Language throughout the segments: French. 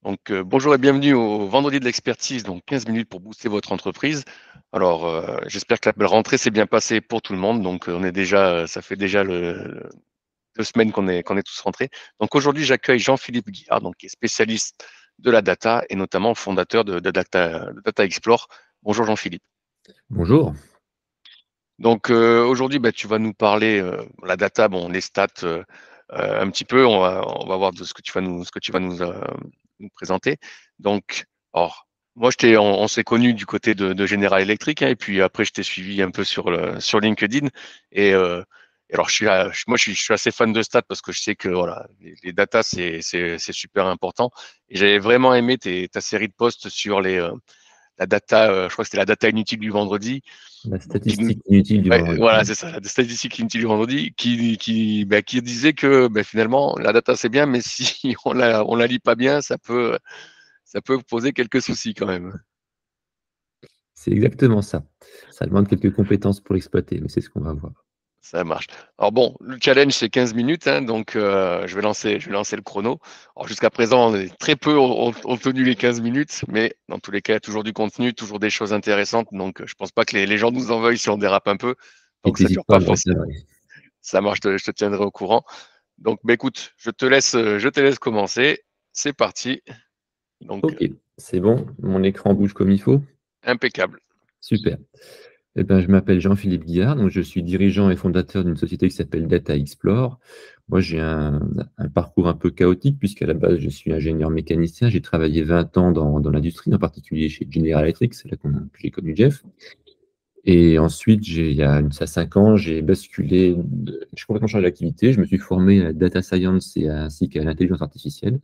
Bonjour et bienvenue au Vendredi de l'expertise, donc 15 minutes pour booster votre entreprise. Alors, j'espère que la rentrée s'est bien passée pour tout le monde. On est déjà, ça fait déjà 2 semaines qu'on est tous rentrés. Donc, aujourd'hui, j'accueille Jean-Philippe Guillard, donc, qui est spécialiste de la data et notamment fondateur de Data Explore. Bonjour Jean-Philippe. Bonjour. Aujourd'hui, tu vas nous parler la data, bon, les stats un petit peu. On va voir de ce que tu vas nous présenter. Donc, alors, moi, on s'est connu du côté de General Electric, hein, et puis après, je t'ai suivi un peu sur LinkedIn. Et, et alors, je suis assez fan de stats parce que je sais que voilà, les data, c'est super important. Et j'avais vraiment aimé ta série de posts sur la data, je crois que c'était la data inutile du vendredi. La Donc, qui nous, statistique inutile du ouais, vendredi. voilà, c'est ça, la statistique inutile du vendredi, qui disait que finalement, la data c'est bien, mais si on la lit pas bien, ça peut poser quelques soucis quand même. C'est exactement ça. Ça demande quelques compétences pour l'exploiter, mais c'est ce qu'on va voir. Ça marche. Alors bon, le challenge c'est 15 minutes, hein, donc je vais lancer le chrono. Alors jusqu'à présent, très peu ont tenu les 15 minutes, mais dans tous les cas, il y a toujours du contenu, toujours des choses intéressantes. Donc je pense pas que les gens nous en veuillent si on dérape un peu, tant Et que ça t'hésites dure pas à pas me forcément. recadrer. Ça marche, je te tiendrai au courant. Donc, écoute, je te laisse commencer. C'est parti. Donc, Ok, c'est bon. Mon écran bouge comme il faut. impeccable. Super. Eh ben, je m'appelle Jean-Philippe Guillard, donc je suis dirigeant et fondateur d'une société qui s'appelle Data Explore. Moi, j'ai un parcours un peu chaotique, puisqu'à la base, je suis ingénieur mécanicien. J'ai travaillé 20 ans dans l'industrie, en particulier chez General Electric, c'est là que j'ai connu Jeff. Et ensuite, il y a ça 5 ans, j'ai basculé, j'ai complètement changé d'activité. Je me suis formé à la data science ainsi qu'à l'intelligence artificielle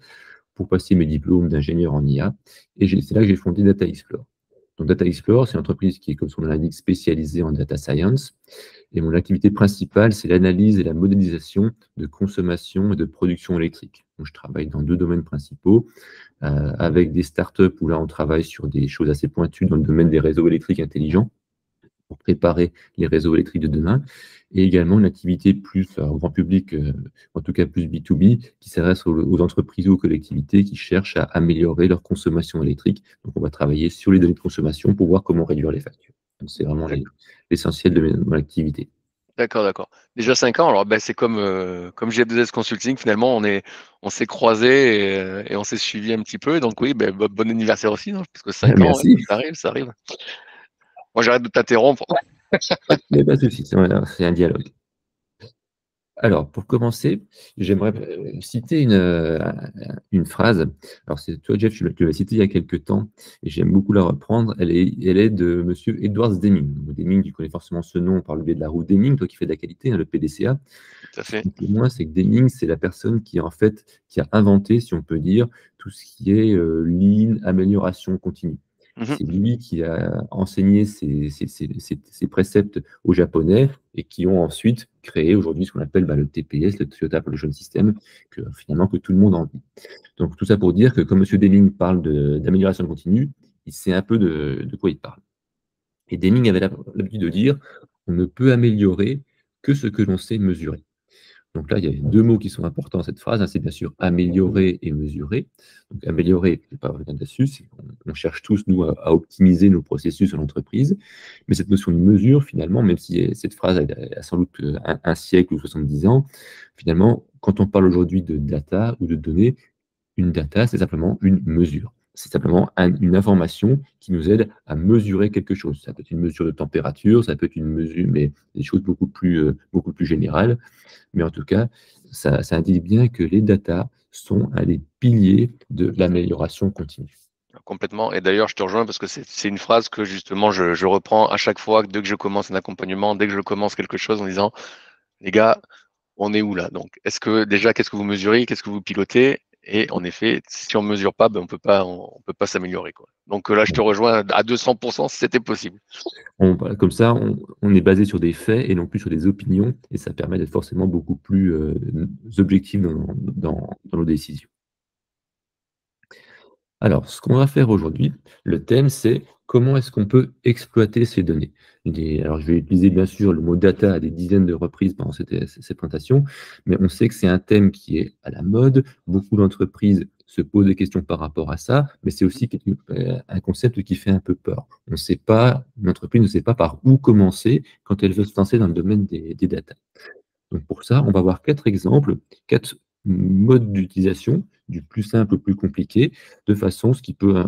pour passer mes diplômes d'ingénieur en IA. Et c'est là que j'ai fondé Data Explore. Donc, Data Explore, c'est une entreprise qui est, comme son nom l'indique, spécialisée en data science. Et mon activité principale, c'est l'analyse et la modélisation de consommation et de production électrique. Donc, je travaille dans 2 domaines principaux, avec des startups où là, on travaille sur des choses assez pointues dans le domaine des réseaux électriques intelligents pour préparer les réseaux électriques de demain, et également une activité plus grand public, en tout cas plus B2B, qui s'adresse aux entreprises ou aux collectivités qui cherchent à améliorer leur consommation électrique. Donc, on va travailler sur les données de consommation pour voir comment réduire les factures. Donc, c'est vraiment D'accord, l'essentiel de mon activité. d'accord, d'accord. Déjà 5 ans, alors c'est comme G2S Consulting, finalement, on s'est croisés et on s'est suivi un petit peu. Donc oui, bon anniversaire aussi, non? Parce que 5 ans, ouais, Merci. ça arrive, ça arrive. Moi, j'arrête de t'interrompre. Il n'y a pas de souci, c'est un dialogue. Alors, pour commencer, j'aimerais citer une phrase. Alors, c'est toi, Jeff, tu l'as citée il y a quelques temps, et j'aime beaucoup la reprendre. Elle est de Monsieur Edward Deming. Donc, Deming, tu connais forcément ce nom par le biais de la roue Deming, toi qui fais de la qualité, hein, le PDCA. Tout à Ce fait. qui est moins, c'est que Deming, c'est la personne qui, en fait, qui a inventé, si on peut dire, tout ce qui est lean, amélioration continue. Mhm. C'est lui qui a enseigné ces préceptes aux Japonais et qui ont ensuite créé aujourd'hui ce qu'on appelle le TPS, le Toyota Production System, que finalement que tout le monde envie. Donc tout ça pour dire que comme M. Deming parle d'amélioration continue, il sait un peu de quoi il parle. Et Deming avait l'habitude de dire on ne peut améliorer que ce que l'on sait mesurer. Donc là, il y a 2 mots qui sont importants dans cette phrase, hein, c'est bien sûr améliorer et mesurer. Donc améliorer, je ne vais pas revenir dessus, on cherche tous, nous, à optimiser nos processus dans l'entreprise. Mais cette notion de mesure, finalement, même si cette phrase a sans doute un siècle ou 70 ans, finalement, quand on parle aujourd'hui de data ou de données, une data, c'est simplement une mesure. C'est simplement une information qui nous aide à mesurer quelque chose. Ça peut être une mesure de température, ça peut être une mesure, mais des choses beaucoup plus générales. Mais en tout cas, ça indique bien que les datas sont un des piliers de l'amélioration continue. Complètement. Et d'ailleurs, je te rejoins parce que c'est une phrase que justement je reprends à chaque fois, dès que je commence un accompagnement, dès que je commence quelque chose en disant, les gars, on est où là? Donc, qu'est-ce que vous mesurez? Qu'est-ce que vous pilotez? Et en effet, si on ne mesure pas, on peut pas s'améliorer, quoi. Donc là, je te rejoins à 200% si c'était possible. Voilà, comme ça, on est basé sur des faits et non plus sur des opinions, et ça permet d'être forcément beaucoup plus objectif dans nos décisions. Alors, ce qu'on va faire aujourd'hui, le thème, c'est comment est-ce qu'on peut exploiter ces données. Alors, je vais utiliser bien sûr le mot data à des dizaines de reprises pendant cette présentation, mais on sait que c'est un thème qui est à la mode. Beaucoup d'entreprises se pose des questions par rapport à ça, mais c'est aussi un concept qui fait un peu peur. On ne sait pas, une entreprise ne sait pas par où commencer quand elle veut se lancer dans le domaine des data. Donc pour ça, on va voir 4 exemples, 4 modes d'utilisation, du plus simple au plus compliqué, de façon ce qui peut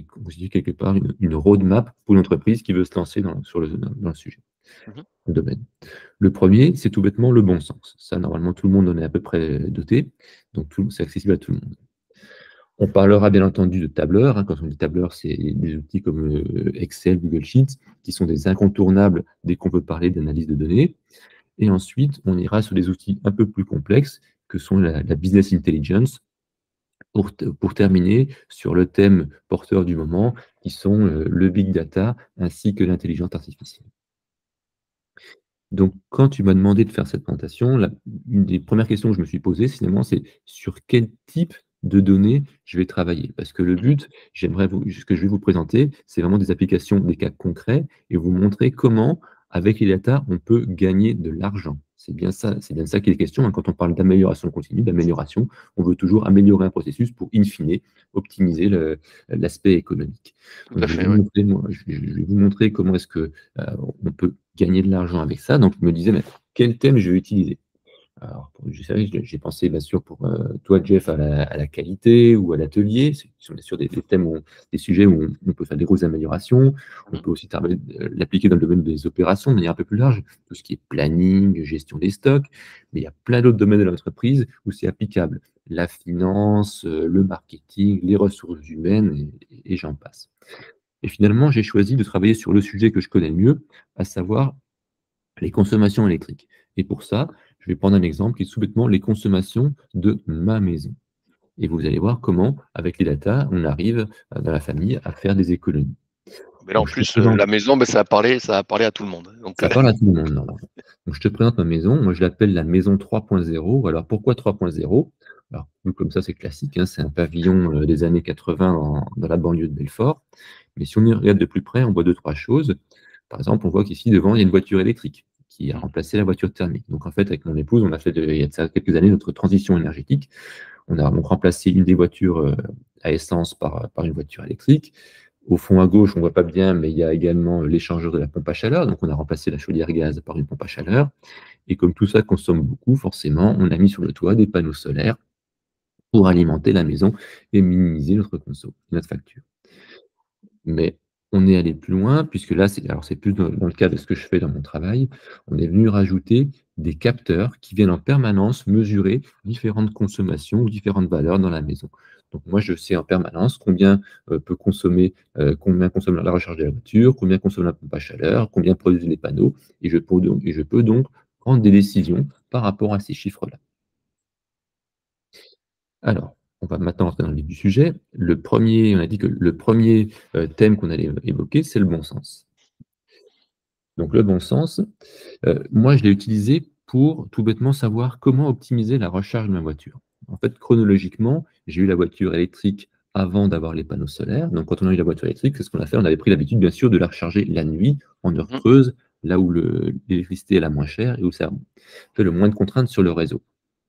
constituer quelque part une roadmap pour une entreprise qui veut se lancer dans le sujet, Mhm. le domaine. Le premier, c'est tout bêtement le bon sens. Ça, normalement, tout le monde en est à peu près doté, donc c'est accessible à tout le monde. On parlera bien entendu de tableurs. Quand on dit tableur, c'est des outils comme Excel, Google Sheets, qui sont des incontournables dès qu'on veut parler d'analyse de données. Et ensuite, on ira sur des outils un peu plus complexes, que sont la business intelligence, pour terminer sur le thème porteur du moment, qui sont le big data ainsi que l'intelligence artificielle. Donc, quand tu m'as demandé de faire cette présentation, une des premières questions que je me suis posée, finalement, c'est sur quel type de données je vais travailler. Parce que le but, ce que je vais vous présenter, c'est vraiment des applications, des cas concrets, et vous montrer comment, avec les data, on peut gagner de l'argent. C'est bien de ça qu'il est question. Quand on parle d'amélioration continue, d'amélioration, on veut toujours améliorer un processus pour, in fine, optimiser l'aspect économique. Tout Donc, à fait, oui. je vais vous montrer comment est-ce que on peut gagner de l'argent avec ça. Donc, je me disais, mais quel thème je vais utiliser? Alors, j'ai pensé, bien sûr, pour toi, Jeff, à la qualité ou à l'atelier. Ce sont bien sûr des thèmes, des sujets où on peut faire des grosses améliorations. On Mhm. peut aussi l'appliquer dans le domaine des opérations de manière un peu plus large, tout ce qui est planning, gestion des stocks. Mais il y a plein d'autres domaines de l'entreprise où c'est applicable. La finance, le marketing, les ressources humaines, et j'en passe. Et finalement, j'ai choisi de travailler sur le sujet que je connais le mieux, à savoir les consommations électriques. Et pour ça, je vais prendre un exemple qui est tout bêtement les consommations de ma maison. Et vous allez voir comment, avec les data, on arrive dans la famille à faire des économies. Mais là, en Donc, je te plus, présente, la maison, ben, ça a parlé à tout le monde. Donc, ça parle à tout le monde, normalement. Donc, je te présente ma maison. Moi, je l'appelle la maison 3.0. Alors, pourquoi 3.0? Alors, comme ça, c'est classique, hein, c'est un pavillon des années 80 dans la banlieue de Belfort. Mais si on y regarde de plus près, on voit deux, trois choses. Par exemple, on voit qu'ici, devant, il y a une voiture électrique qui a remplacé la voiture thermique. Donc, en fait, avec mon épouse, on a fait, il y a de ça quelques années, notre transition énergétique. On a donc remplacé une des voitures à essence par une voiture électrique. Au fond à gauche, on ne voit pas bien, mais il y a également l'échangeur de la pompe à chaleur. Donc, on a remplacé la chaudière gaz par une pompe à chaleur. Et comme tout ça consomme beaucoup, forcément, on a mis sur le toit des panneaux solaires pour alimenter la maison et minimiser notre facture. Mais on est allé plus loin, puisque là, c'est plus dans le cadre de ce que je fais dans mon travail, on est venu rajouter des capteurs qui viennent en permanence mesurer différentes consommations ou différentes valeurs dans la maison. Donc moi, je sais en permanence combien consomme la recharge de la voiture, combien consomme la pompe à chaleur, combien produisent les panneaux, et je peux donc prendre des décisions par rapport à ces chiffres-là. Alors, on va maintenant entrer dans le vif du sujet. On a dit que le premier thème qu'on allait évoquer, c'est le bon sens. Donc le bon sens, moi je l'ai utilisé pour tout bêtement savoir comment optimiser la recharge de ma voiture. En fait, chronologiquement, j'ai eu la voiture électrique avant d'avoir les panneaux solaires. Donc quand on a eu la voiture électrique, c'est ce qu'on a fait. On avait pris l'habitude, bien sûr, de la recharger la nuit, en heure mhm. creuse, là où l'électricité est la moins chère et où ça fait le moins de contraintes sur le réseau.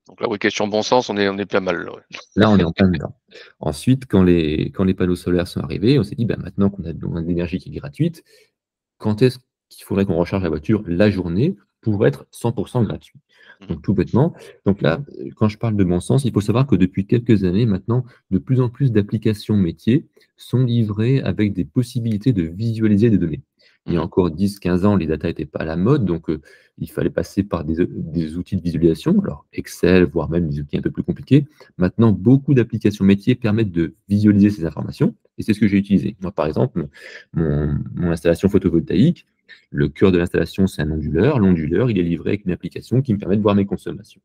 Donc là, oui, question bon sens, on est bien mal. Là, ouais. Là, on est en plein dedans. Ensuite, quand les panneaux solaires sont arrivés, on s'est dit, maintenant qu'on a de l'énergie qui est gratuite, quand est-ce qu'il faudrait qu'on recharge la voiture la journée pour être 100% gratuit? Mhm, Donc, tout bêtement. Donc là, quand je parle de bon sens, il faut savoir que depuis quelques années maintenant, de plus en plus d'applications métiers sont livrées avec des possibilités de visualiser des données. Il y a mhm. encore 10-15 ans, les data n'étaient pas à la mode, donc il fallait passer par des outils de visualisation, alors Excel, voire même des outils un peu plus compliqués. Maintenant, beaucoup d'applications métiers permettent de visualiser ces informations, et c'est ce que j'ai utilisé. Moi, par exemple, mon installation photovoltaïque, le cœur de l'installation, c'est un onduleur. L'onduleur, il est livré avec une application qui me permet de voir mes consommations.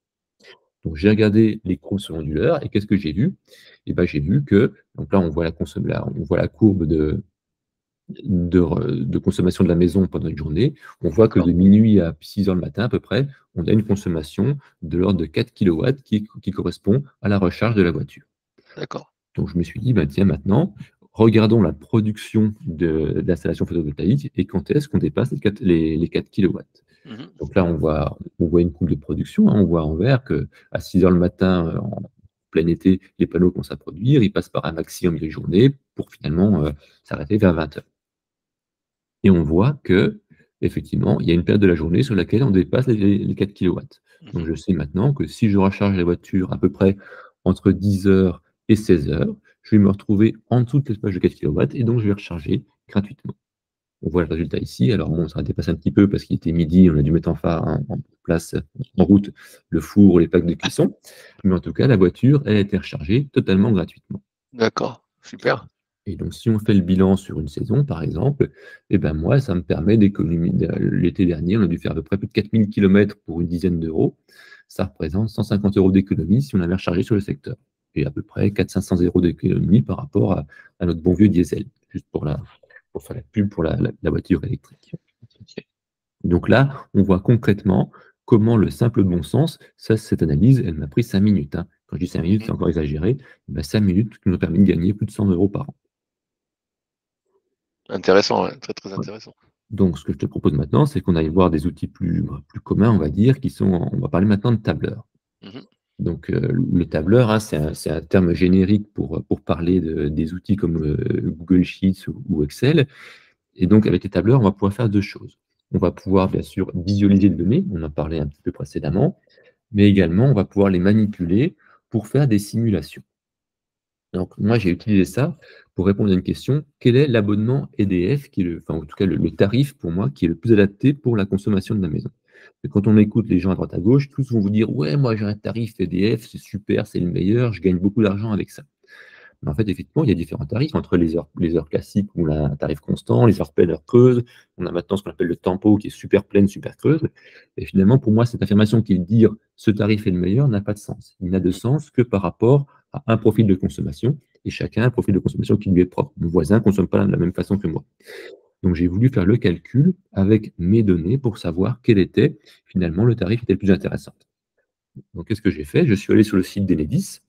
Donc, j'ai regardé les courbes sur l'onduleur, et qu'est-ce que j'ai vu? Eh ben, j'ai vu que, donc là, on voit la courbe de consommation de la maison pendant une journée. On voit que D'accord, de minuit à 6 heures le matin, à peu près, on a une consommation de l'ordre de 4 kilowatts qui correspond à la recharge de la voiture. d'accord. Donc, je me suis dit, tiens, maintenant, regardons la production de l'installation photovoltaïque et quand est-ce qu'on dépasse les 4 kilowatts. Mhm, Donc là, on voit une courbe de production, hein. On voit en vert qu'à 6 heures le matin, plein été, les panneaux commencent à produire, ils passent par un maxi en milieu de journée pour finalement s'arrêter vers 20 h. Et on voit que effectivement, il y a une période de la journée sur laquelle on dépasse les 4 kilowatts. Donc Mhm. je sais maintenant que si je recharge la voiture à peu près entre 10 h et 16 h, je vais me retrouver en dessous de l'espèce de 4 kilowatts et donc je vais recharger gratuitement. On voit le résultat ici. Alors bon, ça a dépassé un petit peu parce qu'il était midi, on a dû mettre en place, en route, le four, les plaques de cuisson. Mais en tout cas, la voiture, elle a été rechargée totalement gratuitement. D'accord, super. Et donc, si on fait le bilan sur une saison, par exemple, eh ben moi, ça me permet d'économiser. L'été dernier, on a dû faire à peu près plus de 4000 km pour une dizaine d'euros. Ça représente 150 € d'économie si on avait rechargé sur le secteur. Et à peu près 400-500 € d'économie par rapport à notre bon vieux diesel, juste pour faire la pub pour la voiture électrique. Ok. Donc là, on voit concrètement comment le simple bon sens, cette analyse, elle m'a pris 5 minutes. Hein. Quand je dis 5 minutes, Mhm. c'est encore exagéré. Ben 5 minutes qui nous ont permis de gagner plus de 100 € par an. Intéressant, ouais, très très Voilà. intéressant. Donc, ce que je te propose maintenant, c'est qu'on aille voir des outils plus communs, on va dire, on va parler maintenant de tableur. Mhm. Donc, le tableur, hein, c'est un terme générique pour parler des outils comme Google Sheets ou Excel. Et donc, avec les tableurs, on va pouvoir faire deux choses. On va pouvoir, bien sûr, visualiser les données, on en parlait un petit peu précédemment, mais également, on va pouvoir les manipuler pour faire des simulations. Donc, moi, j'ai utilisé ça pour répondre à une question. Quel est l'abonnement EDF, enfin, en tout cas, le tarif pour moi qui est le plus adapté pour la consommation de la maison? Et quand on écoute les gens à droite à gauche, tous vont vous dire, ouais, moi, j'ai un tarif EDF, c'est super, c'est le meilleur, je gagne beaucoup d'argent avec ça. Mais en fait, effectivement, il y a différents tarifs entre les heures classiques où on a un tarif constant, les heures pleines, heures creuses. On a maintenant ce qu'on appelle le tempo qui est super pleine, super creuse. Et finalement, pour moi, cette affirmation qui est de dire ce tarif est le meilleur n'a pas de sens. Il n'a de sens que par rapport à un profil de consommation et chacun a un profil de consommation qui lui est propre. Mon voisin ne consomme pas de la même façon que moi. Donc, j'ai voulu faire le calcul avec mes données pour savoir quel était finalement le tarif qui était le plus intéressant. Donc, qu'est-ce que j'ai fait? Je suis allé sur le site d'Enedis.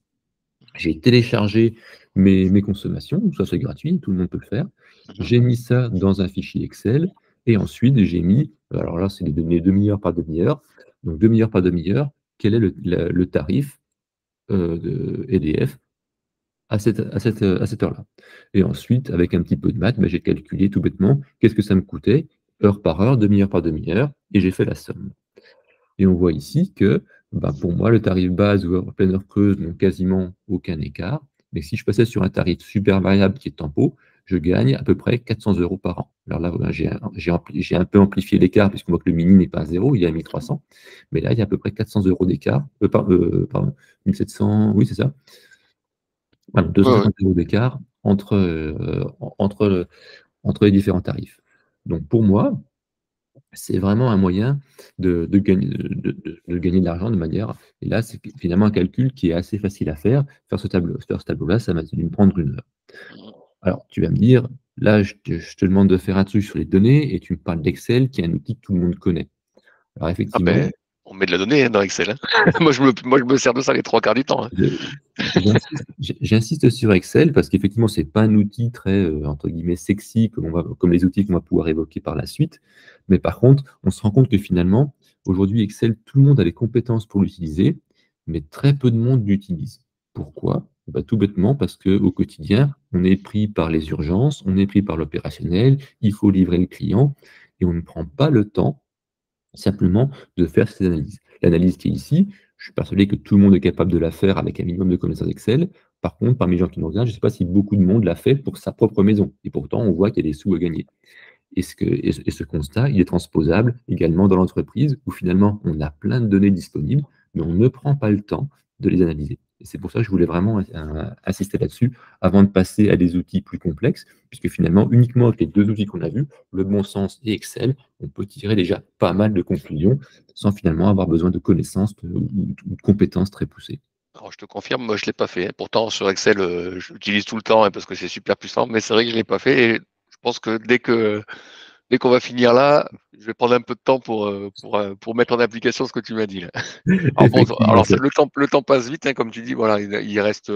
J'ai téléchargé mes consommations, ça c'est gratuit, tout le monde peut le faire. Mhm. J'ai mis ça dans un fichier Excel et ensuite j'ai mis, alors là c'est les données demi-heure par demi-heure, donc demi-heure par demi-heure, quel est le tarif de EDF à cette heure-là. Et ensuite, avec un petit peu de maths, j'ai calculé tout bêtement qu'est-ce que ça me coûtait, heure par heure, demi-heure par demi-heure, et j'ai fait la somme. Et on voit ici que pour moi, le tarif base ou pleine heure creuse n'ont quasiment aucun écart. Mais si je passais sur un tarif super variable qui est tempo, je gagne à peu près 400 € par an. Alors là, voilà, j'ai un peu amplifié l'écart puisqu'on voit que le mini n'est pas à 0, il est à 1300. Mais là, il y a à peu près 400 € d'écart. Pardon, 1700, oui, c'est ça. Pardon, Ouais, ouais. 250 € d'écart entre les différents tarifs. Donc pour moi, c'est vraiment un moyen de gagner de l'argent de manière. Et là, c'est finalement un calcul qui est assez facile à faire. Faire ce tableau-là, ça m'a dû me prendre une heure. Mhm. Alors, tu vas me dire, là, je te demande de faire un truc sur les données et tu me parles d'Excel, qui est un outil que tout le monde connaît. Alors, Ah effectivement, ben, on met de la donnée hein, dans Excel. Hein. Moi, je me sers de ça les trois quarts du temps. Hein. je- j'insiste sur Excel parce qu'effectivement, c'est pas un outil très, entre guillemets, sexy comme les outils qu'on va pouvoir évoquer par la suite. Mais par contre, on se rend compte que finalement, aujourd'hui, Excel, tout le monde a les compétences pour l'utiliser, mais très peu de monde l'utilise. Pourquoi? Tout bêtement parce qu'au quotidien, on est pris par les urgences, on est pris par l'opérationnel, il faut livrer le client et on ne prend pas le temps simplement de faire ces analyses. L'analyse qui est ici, je suis persuadé que tout le monde est capable de la faire avec un minimum de connaissances Excel. Par contre, parmi les gens qui nous regardent, je ne sais pas si beaucoup de monde l'a fait pour sa propre maison. Et pourtant, on voit qu'il y a des sous à gagner. Et ce constat, il est transposable également dans l'entreprise où finalement, on a plein de données disponibles, mais on ne prend pas le temps de les analyser. Et c'est pour ça que je voulais vraiment insister là-dessus avant de passer à des outils plus complexes, puisque finalement, uniquement avec les deux outils qu'on a vus, le bon sens et Excel, on peut tirer déjà pas mal de conclusions sans finalement avoir besoin de connaissances ou de compétences très poussées. Alors, je te confirme, moi, je ne l'ai pas fait. Hein. Pourtant, sur Excel, je l'utilise tout le temps hein, parce que c'est super puissant, mais c'est vrai que je ne l'ai pas fait. Et je pense que dès qu'on va finir là, je vais prendre un peu de temps pour mettre en application ce que tu m'as dit là. Alors bon, Effectivement, le temps passe vite, hein, comme tu dis, voilà, il reste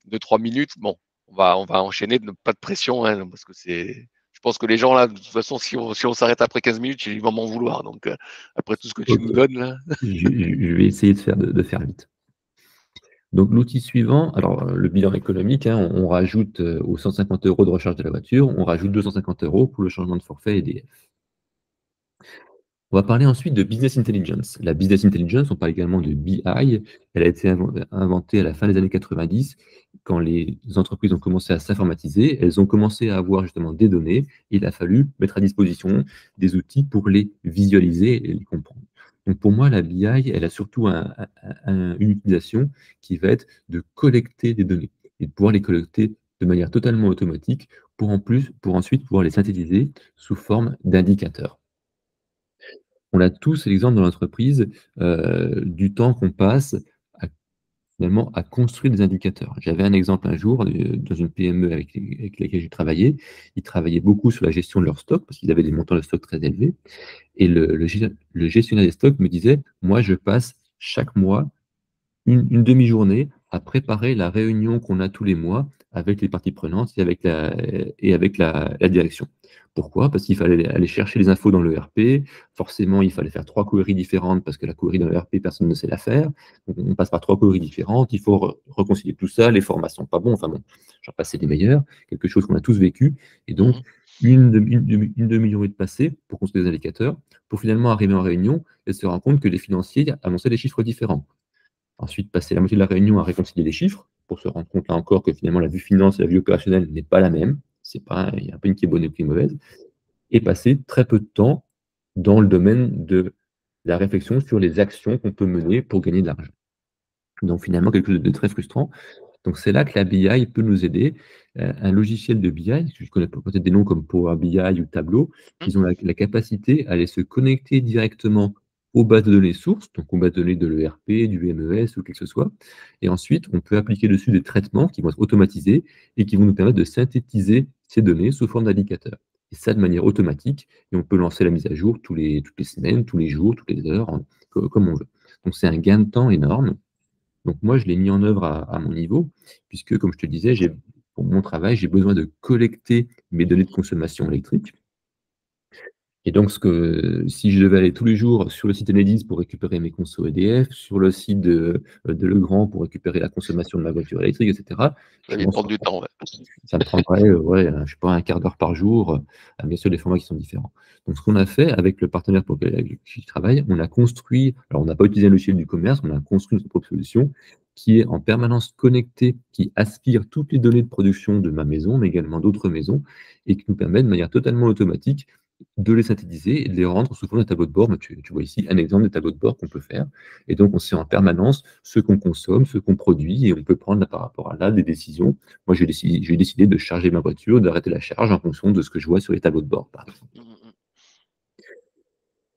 2-3 minutes. Bon, on va enchaîner, pas de pression, hein, parce que je pense que les gens là, de toute façon, si on s'arrête après 15 minutes, ils vont m'en vouloir. Donc, après tout ce que tu ok. nous donnes là. Je vais essayer de faire vite. Donc l'outil suivant, alors le bilan économique, hein, on rajoute aux 150 € de recharge de la voiture, on rajoute 250 € pour le changement de forfait EDF. On va parler ensuite de business intelligence. La business intelligence, on parle également de BI. Elle a été inventée à la fin des années 90, quand les entreprises ont commencé à s'informatiser. Elles ont commencé à avoir justement des données. Il a fallu mettre à disposition des outils pour les visualiser et les comprendre. Donc pour moi, la BI, elle a surtout une utilisation qui va être de collecter des données et de pouvoir les collecter de manière totalement automatique pour ensuite pouvoir les synthétiser sous forme d'indicateurs. On a tous l'exemple dans l'entreprise du temps qu'on passe à, finalement, à construire des indicateurs. J'avais un exemple un jour dans une PME avec laquelle j'ai travaillé. Ils travaillaient beaucoup sur la gestion de leur stock parce qu'ils avaient des montants de stock très élevés. Et le gestionnaire des stocks me disait, moi, je passe chaque mois une demi-journée à préparer la réunion qu'on a tous les mois avec les parties prenantes et avec la direction. Pourquoi? Parce qu'il fallait aller chercher les infos dans le RP. Forcément, il fallait faire 3 queries différentes parce que la query dans le RP, personne ne sait la faire. Donc, on passe par 3 queries différentes. Il faut reconcilier tout ça. Les formats sont pas bons. Enfin bon, j'en passais des meilleurs. Quelque chose qu'on a tous vécu. Et donc, une demi-journée de passée pour construire des indicateurs, pour finalement arriver en réunion et se rendre compte que les financiers annonçaient des chiffres différents. Ensuite, passer la moitié de la réunion à réconcilier les chiffres, pour se rendre compte là encore que finalement la vue finance et la vue opérationnelle n'est pas la même. C'est pas, il y a un peu une qui est bonne et une qui est mauvaise. Et passer très peu de temps dans le domaine de la réflexion sur les actions qu'on peut mener pour gagner de l'argent. Donc finalement, quelque chose de très frustrant. Donc c'est là que la BI peut nous aider. Un logiciel de BI, je connais peut-être des noms comme Power BI ou Tableau, ils ont la capacité à aller se connecter directement aux bases de données sources, donc aux bases de données de l'ERP, du MES ou quelque que ce soit. Et ensuite, on peut appliquer dessus des traitements qui vont être automatisés et qui vont nous permettre de synthétiser ces données sous forme d'indicateurs. Et ça de manière automatique. Et on peut lancer la mise à jour toutes les semaines, tous les jours, toutes les heures, comme on veut. Donc c'est un gain de temps énorme. Donc moi, je l'ai mis en œuvre à mon niveau, puisque, comme je te disais, pour mon travail, j'ai besoin de collecter mes données de consommation électrique. Et donc, si je devais aller tous les jours sur le site Enedis pour récupérer mes consos EDF, sur le site de Legrand pour récupérer la consommation de ma voiture électrique, etc., Ça va prendre du temps. Ouais. ça me prendrait je sais pas, un quart d'heure par jour, bien sûr des formats qui sont différents. Donc ce qu'on a fait avec le partenaire pour lequel je travaille, on a construit, alors on n'a pas utilisé un logiciel du commerce, on a construit notre propre solution qui est en permanence connectée, qui aspire toutes les données de production de ma maison, mais également d'autres maisons, et qui nous permet de manière totalement automatique de les synthétiser et de les rendre sous forme de tableau de bord. Tu vois ici un exemple de tableau de bord qu'on peut faire. Et donc, on sait en permanence ce qu'on consomme, ce qu'on produit, et on peut prendre par rapport à là des décisions. Moi, j'ai décidé de charger ma voiture, d'arrêter la charge en fonction de ce que je vois sur les tableaux de bord, par exemple.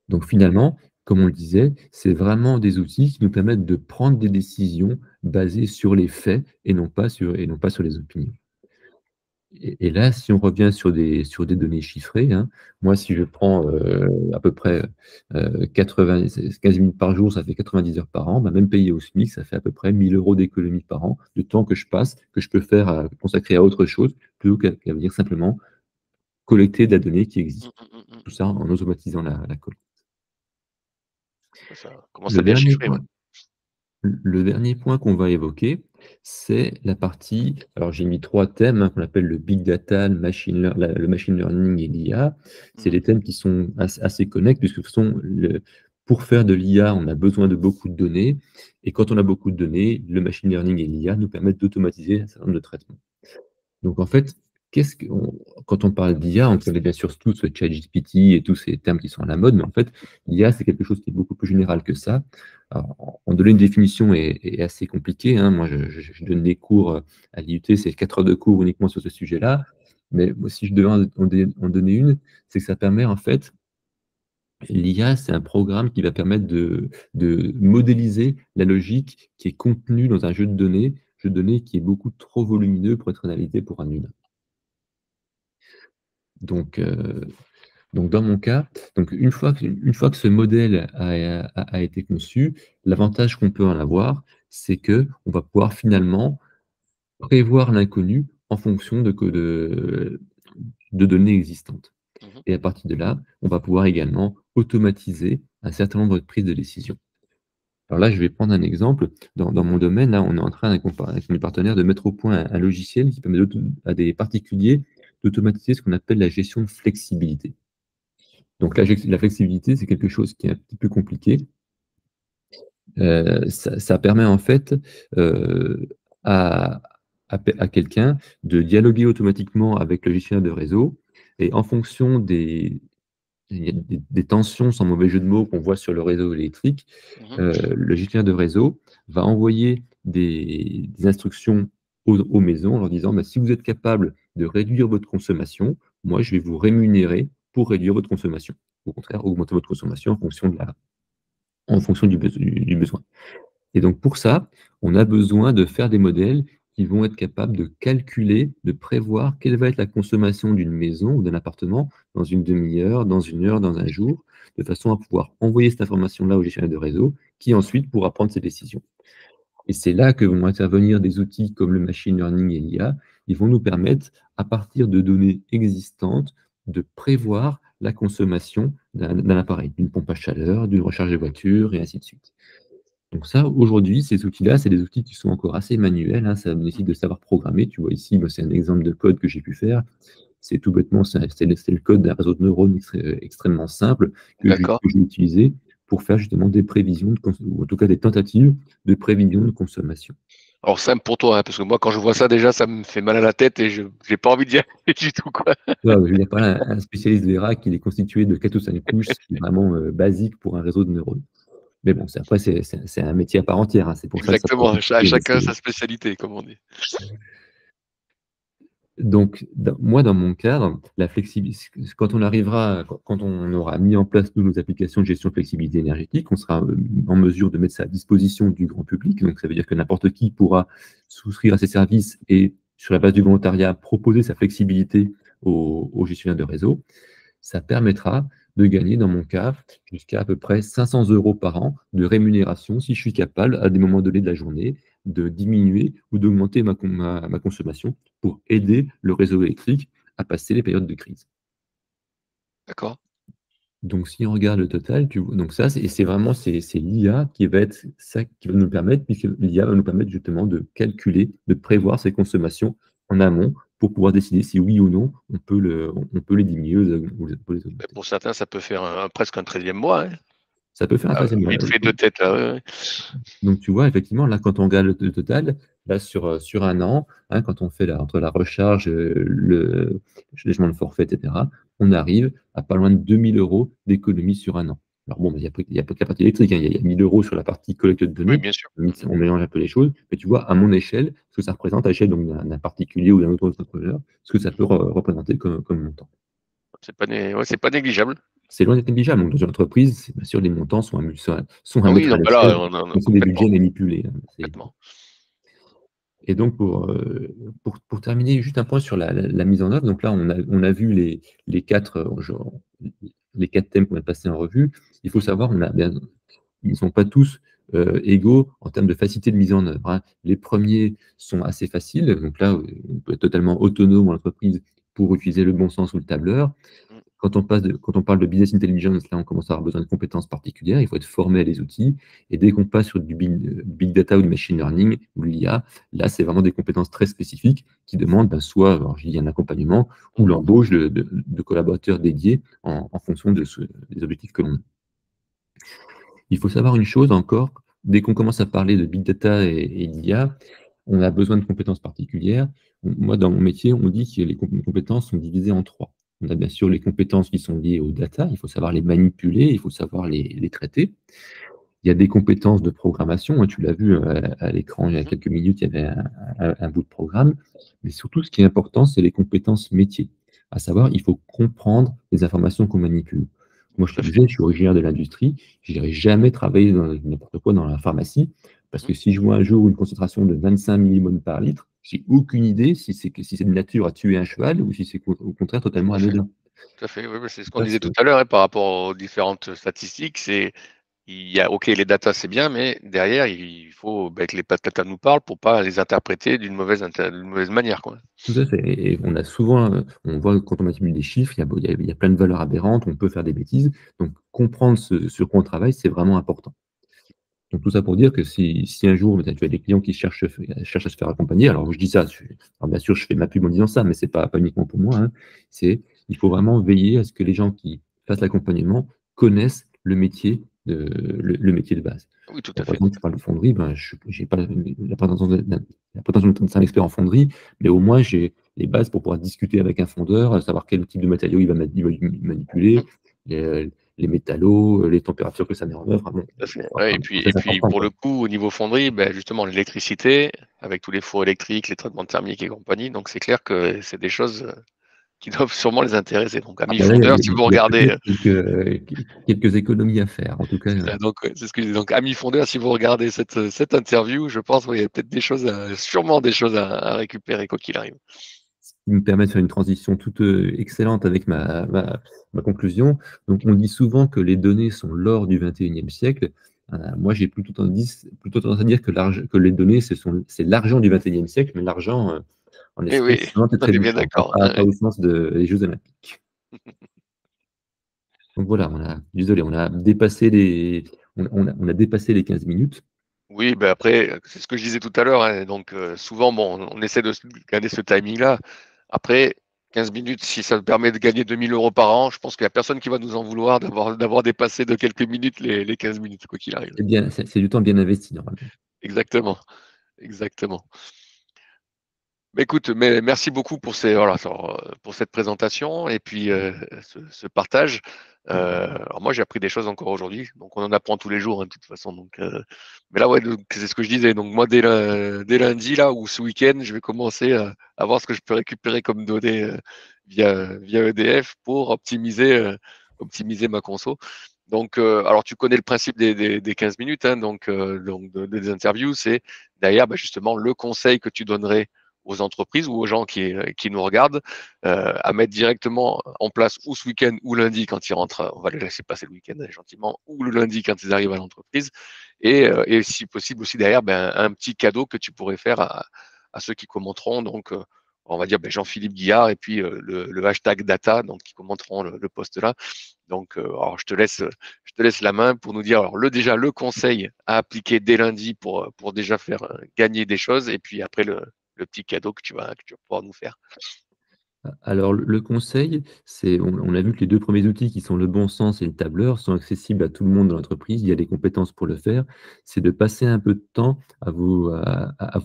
Donc, finalement, comme on le disait, c'est vraiment des outils qui nous permettent de prendre des décisions basées sur les faits et non pas sur les opinions. Et là, si on revient sur des données chiffrées, hein, moi, si je prends à peu près 15 minutes par jour, ça fait 90 heures par an, bah, même payé au SMIC, ça fait à peu près 1 000 € d'économie par an, de temps que je passe, que je peux faire consacrer à autre chose, plutôt qu'à venir simplement collecter de la donnée qui existe. Tout ça en automatisant la collecte. Ça commence Le à bien dernier chiffrer. point, Le dernier point qu'on va évoquer, c'est la partie, alors j'ai mis 3 thèmes qu'on appelle le big data, le machine learning et l'IA. C'est des thèmes qui sont assez connexes, puisque de toute façon, pour faire de l'IA, on a besoin de beaucoup de données. Et quand on a beaucoup de données, le machine learning et l'IA nous permettent d'automatiser un certain nombre de traitements. Donc en fait, quand on parle d'IA, on connaît bien sûr tout ce ChatGPT et tous ces termes qui sont à la mode, mais en fait, l'IA, c'est quelque chose qui est beaucoup plus général que ça. Alors, en donner une définition est assez compliqué, hein. Moi, je donne des cours à l'IUT, c'est 4 heures de cours uniquement sur ce sujet-là. Mais si je devais en donner une, c'est que ça permet en fait, l'IA, c'est un programme qui va permettre de modéliser la logique qui est contenue dans un jeu de données qui est beaucoup trop volumineux pour être analysé pour un humain. Donc dans mon cas, une fois que ce modèle a été conçu, l'avantage qu'on peut en avoir, c'est qu'on va pouvoir finalement prévoir l'inconnu en fonction de données existantes. Et à partir de là, on va pouvoir également automatiser un certain nombre de prises de décision. Alors là, je vais prendre un exemple. Dans mon domaine, là, on est en train, avec mes partenaires, de mettre au point un logiciel qui permet à des particuliers d'automatiser ce qu'on appelle la gestion de flexibilité. Donc la flexibilité, c'est quelque chose qui est un petit peu compliqué. Ça permet en fait à, à quelqu'un de dialoguer automatiquement avec le gestionnaire de réseau et en fonction des tensions, sans mauvais jeu de mots, qu'on voit sur le réseau électrique, Mhm. le gestionnaire de réseau va envoyer des instructions aux maisons en leur disant bah, si vous êtes capable de réduire votre consommation, moi je vais vous rémunérer pour réduire votre consommation. Au contraire, augmenter votre consommation en fonction du besoin. Et donc pour ça, on a besoin de faire des modèles qui vont être capables de calculer, de prévoir quelle va être la consommation d'une maison ou d'un appartement dans une demi-heure, dans une heure, dans un jour, de façon à pouvoir envoyer cette information-là au gestionnaire de réseau, qui ensuite pourra prendre ses décisions. Et c'est là que vont intervenir des outils comme le machine learning et l'IA. Ils vont nous permettre, à partir de données existantes, de prévoir la consommation d'un appareil, d'une pompe à chaleur, d'une recharge de voiture, et ainsi de suite. Donc ça, aujourd'hui, ces outils-là, c'est des outils qui sont encore assez manuels, hein, ça nécessite de savoir programmer. Tu vois ici, c'est un exemple de code que j'ai pu faire. C'est tout bêtement, c'est le code d'un réseau de neurones extrêmement simple D'accord. que j'ai utilisé pour faire justement des prévisions, ou en tout cas des tentatives de prévision de consommation. Alors simple pour toi, hein, parce que moi quand je vois ça déjà, ça me fait mal à la tête et je j'ai pas envie d'y aller du tout, quoi. Tu vois, je veux dire par là, un spécialiste verra qu'il est constitué de 4 ou 5 couches, ce qui est vraiment basique pour un réseau de neurones. Mais bon, après, c'est un métier à part entière, hein, c'est pour ça que ça peut être Exactement, compliqué, mais chacun sa spécialité, comme on dit. donc, moi, dans mon cadre, la flexibilité, quand on arrivera, quand on aura mis en place toutes nos applications de gestion de flexibilité énergétique, on sera en mesure de mettre ça à disposition du grand public. Donc, ça veut dire que n'importe qui pourra souscrire à ces services et, sur la base du volontariat, proposer sa flexibilité aux gestionnaires de réseau. Ça permettra de gagner, dans mon cas, jusqu'à à peu près 500 € par an de rémunération si je suis capable, à des moments donnés de la journée, de diminuer ou d'augmenter ma consommation pour aider le réseau électrique à passer les périodes de crise. D'accord. Donc, si on regarde le total, donc ça, c'est vraiment c'est l'IA qui va être ça qui va nous permettre, puisque l'IA va nous permettre justement de calculer, de prévoir ces consommations en amont pour pouvoir décider si oui ou non on peut les diminuer ou on peut les Beh, augmenter. pour certains, ça peut faire presque un 13e mois, hein. Ça peut faire un Ah, 13e mois. vite fait 2 têtes là, ouais, ouais. Donc, tu vois, effectivement, là, quand on regarde le total, là, sur un an, hein, quand on fait entre la recharge, le logement de forfait, etc., on arrive à pas loin de 2 000 € d'économie sur un an. Alors bon, il y a pas que la partie électrique, hein, il y a 1 000 € sur la partie collecte de Oui, données. bien sûr. On mélange un peu les choses, mais tu vois, à mon échelle, ce que ça représente à l'échelle d'un particulier ou d'un autre entrepreneur, ce que ça peut représenter comme montant. C'est pas négligeable. C'est loin d'être négligeable. Donc, dans une entreprise, bien sûr, les montants sont à Ah oui, mettre à donc là, l'échelle, on a ce sont des budgets complètement, manipulés, hein. complètement. Et donc, pour terminer, juste un point sur la mise en œuvre. Donc là, on a vu les quatre, les quatre thèmes qu'on a passés en revue. Il faut savoir, ils ne sont pas tous égaux en termes de facilité de mise en œuvre, hein. Les premiers sont assez faciles. Donc là, on peut être totalement autonome en entreprise pour utiliser le bon sens ou le tableur. Mmh. Quand on parle de business intelligence, là, on commence à avoir besoin de compétences particulières. Il faut être formé à les outils. Et dès qu'on passe sur du big data ou du machine learning ou de l'IA, là, c'est vraiment des compétences très spécifiques qui demandent soit, alors, je dis un accompagnement ou Mmh. l'embauche de collaborateurs dédiés en fonction des objectifs que l'on a. Il faut savoir une chose encore, dès qu'on commence à parler de big data et d'IA, on a besoin de compétences particulières. Moi, dans mon métier, on dit que les compétences sont divisées en trois. On a bien sûr les compétences qui sont liées aux data, il faut savoir les manipuler, il faut savoir les traiter. Il y a des compétences de programmation, hein, tu l'as vu à l'écran il y a Mmh. quelques minutes, il y avait un bout de programme. Mais surtout, ce qui est important, c'est les compétences métiers. À savoir, il faut comprendre les informations qu'on manipule. Moi, je Tout te à fait. disais, je suis originaire de l'industrie, je n'irai jamais travailler dans n'importe quoi dans la pharmacie, parce Mmh. que si je vois un jour une concentration de 25 millimoles par litre, j'ai aucune idée si c'est de nature à tuer un cheval ou si c'est au contraire totalement Tout à fait. anodin. Tout à fait. Oui, oui, c'est ce qu'on Ça, disait tout à l'heure, hein, par rapport aux différentes statistiques. Il y a, OK, les datas, c'est bien, mais derrière, il faut que les datas nous parlent pour pas les interpréter d'une mauvaise manière, quoi. tout à fait. Et on a souvent, on voit quand on manipule des chiffres, il y a plein de valeurs aberrantes, on peut faire des bêtises. Donc, comprendre sur quoi on travaille, c'est vraiment important. Donc tout ça pour dire que si un jour tu as des clients qui cherchent à se faire accompagner, alors je dis ça, alors bien sûr je fais ma pub en disant ça, mais c'est pas uniquement pour moi, hein, il faut vraiment veiller à ce que les gens qui fassent l'accompagnement connaissent le métier de base. Oui, tout Bon, à par fait. exemple, tu parles de fonderie, ben, je n'ai pas la prétention d'être un expert en fonderie, mais au moins j'ai les bases pour pouvoir discuter avec un fondeur, savoir quel type de matériaux il va Mmh, manipuler, les métallos, les températures que ça met en œuvre. Enfin bon, tout à fait. Ouais, enfin, c'est très important, pour quoi. le coup, au niveau fonderie, ben, justement, l'électricité, avec tous les fours électriques, les traitements thermiques et compagnie, donc c'est clair que c'est des choses, qui doivent sûrement les intéresser. Donc Ah amis bah là, fondeurs, si vous il y a regardez, peut-être quelques économies à faire. En tout cas, c'est ça, donc ouais, c'est ce que je dis. Donc amis fondeurs, si vous regardez cette interview, je pense, ouais, il y a peut-être des choses sûrement des choses à récupérer quoi qu'il arrive. ce qui me permet de faire une transition toute excellente avec ma conclusion. Donc, on dit souvent que les données sont l'or du 21e siècle. Moi, j'ai plutôt tendance à dire que les données, c'est l'argent du 21e siècle, mais l'argent en Oui, oui, espèces, c'est vraiment on très est bien différent, d'accord. pas au sens des Jeux Olympiques. Donc voilà, désolé, on a dépassé les 15 minutes. Oui, ben après, c'est ce que je disais tout à l'heure, hein, donc souvent, bon, on essaie de garder ce timing-là. Après, 15 minutes, si ça me permet de gagner 2 000 € par an, je pense qu'il y a personne qui va nous en vouloir d'avoir dépassé de quelques minutes les 15 minutes, quoi qu'il arrive. C'est du temps bien investi, normalement. Exactement, exactement. Bah, écoute, mais merci beaucoup pour pour cette présentation et puis, ce partage. Alors moi, j'ai appris des choses encore aujourd'hui, donc on en apprend tous les jours, hein, de toute façon, donc mais là, ouais, donc c'est ce que je disais, donc moi, dès lundi, là, ou ce week-end, je vais commencer à voir ce que je peux récupérer comme données, via EDF pour optimiser ma conso. Donc alors tu connais le principe des 15 minutes, hein, donc des interviews, c'est derrière, bah, justement le conseil que tu donnerais aux entreprises ou aux gens qui nous regardent, à mettre directement en place ou ce week-end ou lundi quand ils rentrent, on va les laisser passer le week-end gentiment, ou le lundi quand ils arrivent à l'entreprise, et si possible aussi derrière, ben, un petit cadeau que tu pourrais faire à ceux qui commenteront, donc on va dire ben, Jean-Philippe Guillard et puis le hashtag data, donc qui commenteront le post là. Donc alors je te laisse la main pour nous dire alors déjà le conseil à appliquer dès lundi pour déjà faire gagner des choses et puis après le petit cadeau que tu vas pouvoir nous faire. Alors, le conseil, on a vu que les 2 premiers outils qui sont le bon sens et le tableur sont accessibles à tout le monde dans l'entreprise. Il y a les compétences pour le faire. C'est de passer un peu de temps à vous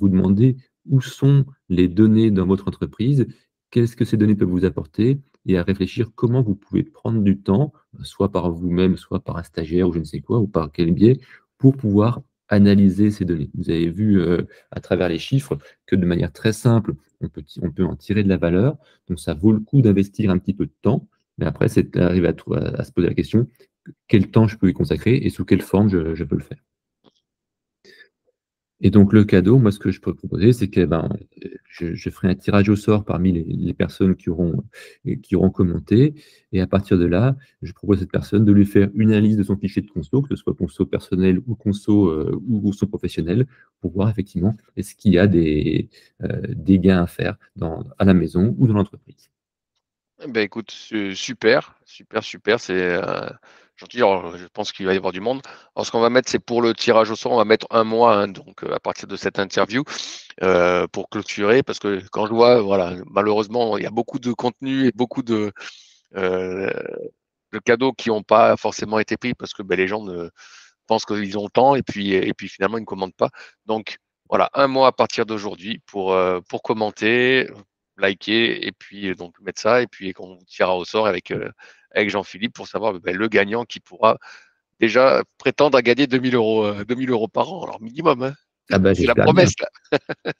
demander où sont les données dans votre entreprise, qu'est-ce que ces données peuvent vous apporter et à réfléchir comment vous pouvez prendre du temps, soit par vous-même, soit par un stagiaire ou je ne sais quoi, ou par quel biais, pour pouvoir analyser ces données. Vous avez vu, à travers les chiffres que de manière très simple, on peut en tirer de la valeur, donc ça vaut le coup d'investir un petit peu de temps, mais après c'est d'arriver à se poser la question: «Quel temps je peux y consacrer et sous quelle forme je peux le faire?» Et donc le cadeau, moi ce que je peux proposer, c'est que, ben, je ferai un tirage au sort parmi les personnes qui auront commenté et à partir de là, je propose à cette personne de lui faire une analyse de son fichier de conso, que ce soit conso personnel ou conso, ou conso professionnel, pour voir effectivement est-ce qu'il y a des gains à faire à la maison ou dans l'entreprise. Eh ben écoute, super, super, super, c'est gentil. Alors, je pense qu'il va y avoir du monde. Alors, ce qu'on va mettre, c'est pour le tirage au sort, on va mettre un mois, hein, donc à partir de cette interview, pour clôturer, parce que quand je vois, voilà, malheureusement, il y a beaucoup de contenu et beaucoup euh, de cadeaux qui n'ont pas forcément été pris parce que ben, les gens pensent qu'ils ont le temps et puis finalement ils ne commandent pas. Donc voilà, un mois à partir d'aujourd'hui pour commenter, liker et puis donc mettre ça et puis qu'on tirera au sort avec Jean-Philippe pour savoir ben, le gagnant qui pourra déjà prétendre à gagner 2000 €, 2000 € par an, alors minimum, hein. Ah bah, C'est la j'espère bien. promesse là.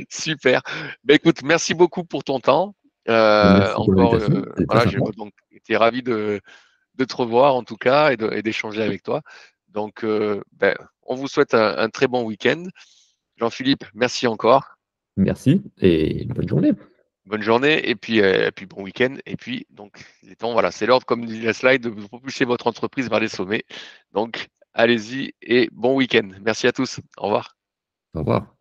Super. Ben, écoute, merci beaucoup pour ton temps. Merci pour Encore, l'invitation, c'était très voilà, j'ai sympa. donc été ravi de te revoir en tout cas et d'échanger avec toi. Donc, ben, on vous souhaite un très bon week-end. Jean-Philippe, merci encore. Merci et bonne journée. Bonne journée et puis bon week-end. Et puis, donc, voilà, c'est l'ordre, comme dit la slide, de propulser votre entreprise vers les sommets. Donc, allez-y et bon week-end. Merci à tous. Au revoir. Au revoir.